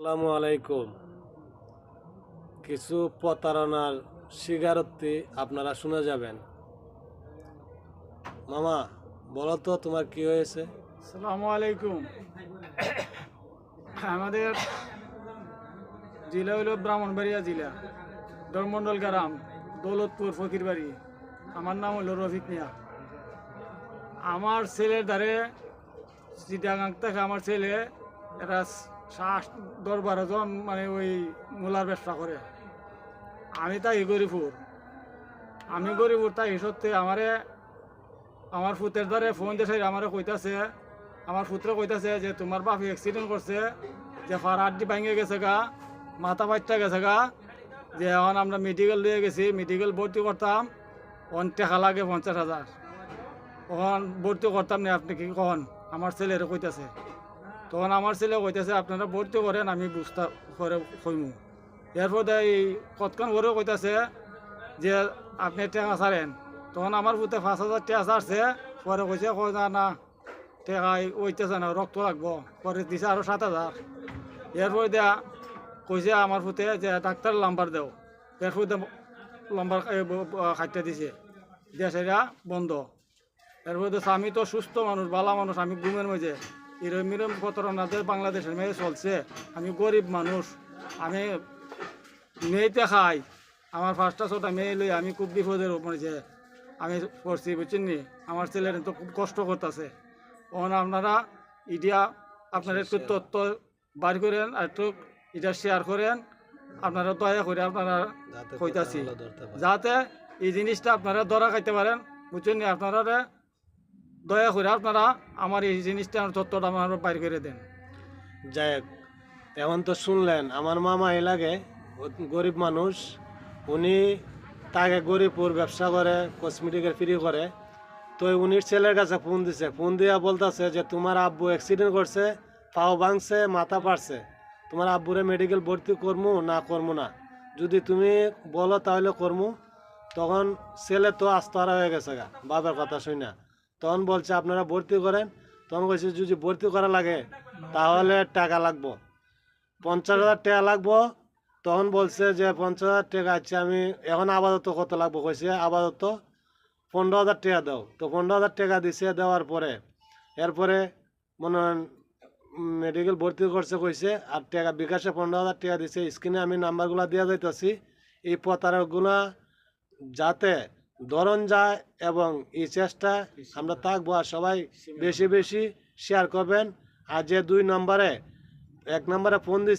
আসসালামু আলাইকুম। কিছু প্রতারণার স্বীকারোক্তি আপনারা শুনে যাবেন। মামা, বলো তো তোমার কি হয়েছে? আসসালামু আলাইকুম। আমাদের জেলা হইল ব্রাহ্মণবাড়িয়া জেলা, ধর্মমন্ডল গ্রাম, দৌলতপুর ফকিরবাড়ি। আমার নাম হলো রফিক মিয়া। আমার ছেলের দ্বারে চিটাগাং থেকে আমার ছেলে এরা 10-12 জন মানে ওই মূলার ব্যবসা করে। আমি তাই গরিপুর তাই সত্যি আমার ফুতের দ্বারে ফোন দেশে আমারে কইতাছে, আমার পুত্র কইতাছে যে তোমার বাপি অ্যাক্সিডেন্ট করছে, যে ফার আড্ডি ভাঙে গেছে গা, মাথা ফাইটটা গেছে গা, যে এখন আমরা মেডিকেল দিয়ে গেছি, মেডিকেল ভর্তি করতাম, টাকা লাগে 50,000, তখন ভর্তি করতাম না, আপনি কি কখন? আমার ছেলেরে কইতাছে। তখন আমার ছেলে কইতাছে আপনারা ভর্তি করেন, আমি বুঝতে করে কইমু। এরপর এই কতক্ষণ করে কইতাছে যে আপনি টাকা ছাড়েন। তখন আমার পুতে 5,000 টাকা ছাড়ছে, পরে কইছে কয় না টাকা ওইতেছে না, রক্ত লাগবো, পরে দিছে আরো 7,000। এরপর দেয়া কইছে আমার পুতে যে ডাক্তার নাম্বার দেও। এরপর লম্বার খাইতে দিছে, দিয়ে সেটা বন্ধ। এরপর আমি তো সুস্থ মানুষ, ভালো মানুষ, আমি ঘুমের মাঝে এরম প্রতারণাদের বাংলাদেশের মেয়ে চলছে। আমি গরিব মানুষ, আমি মেয়েতে খাই, আমার 5টা 6টা মেয়ে লই আমি খুব বিপদের পড়েছে আমি পড়ছি, বুঝছেন নি? আমার ছেলের তো খুব কষ্ট করতেছে। তখন আপনারা ইডিয়া আপনারা একটু তথ্য বার করেন, আর একটু এটা শেয়ার করেন, আপনারা দয়া করে আপনারা কইতাছি, যাতে এই জিনিসটা আপনারা ধরা খাইতে পারেন, বুঝছেন নি? আপনারা দয়া করে আপনারা আমার এই জিনিসটা তথ্যটা আমার বাইর করে দেন। যাই হোক, এখন তো শুনলেন আমার মামা লাগে গরিব মানুষ। উনি তাকে গরিবপুর ব্যবসা করে, কসমেটিকের ফ্রি করে। তো উনির ছেলের কাছে ফোন দিছে, ফোন দিয়া বলতেছে যে তোমার আব্বু অ্যাক্সিডেন্ট করছে, পাও ভাঙছে, মাথা পাড়ছে, তোমার আব্বুরে মেডিকেল ভর্তি করমু না করমু না, যদি তুমি বলো তাহলে করমু। তখন ছেলে তো আস্তারা হয়ে গেছে গা বাবার কথা শুই না। তখন বলছে আপনারা ভর্তি করেন। তখন বলছে যদি ভর্তি করা লাগে তাহলে টাকা লাগবো, 50,000 টাকা লাগবো। তখন বলছে যে 50,000 টাকা, আচ্ছা আমি এখন আপাতত কত লাগবো কইছে, আপাতত 15,000 টাকা দাও। তো 15,000 টাকা দিছে, দেওয়ার পরে এরপরে মনে হয় মেডিকেল ভর্তি করছে কইছে, আর টাকা বিকাশে 15,000 টাকা দিছে। স্ক্রিনে আমি নাম্বারগুলো দিয়ে যাইতেছি। এই প্রতারকগুলা যাতে ধরন যায় এবং এই চেষ্টা আমরা থাকবো, আর সবাই বেশি বেশি শেয়ার করবেন। আর যে 2 নম্বরে 1 নম্বরে ফোন দিচ্ছে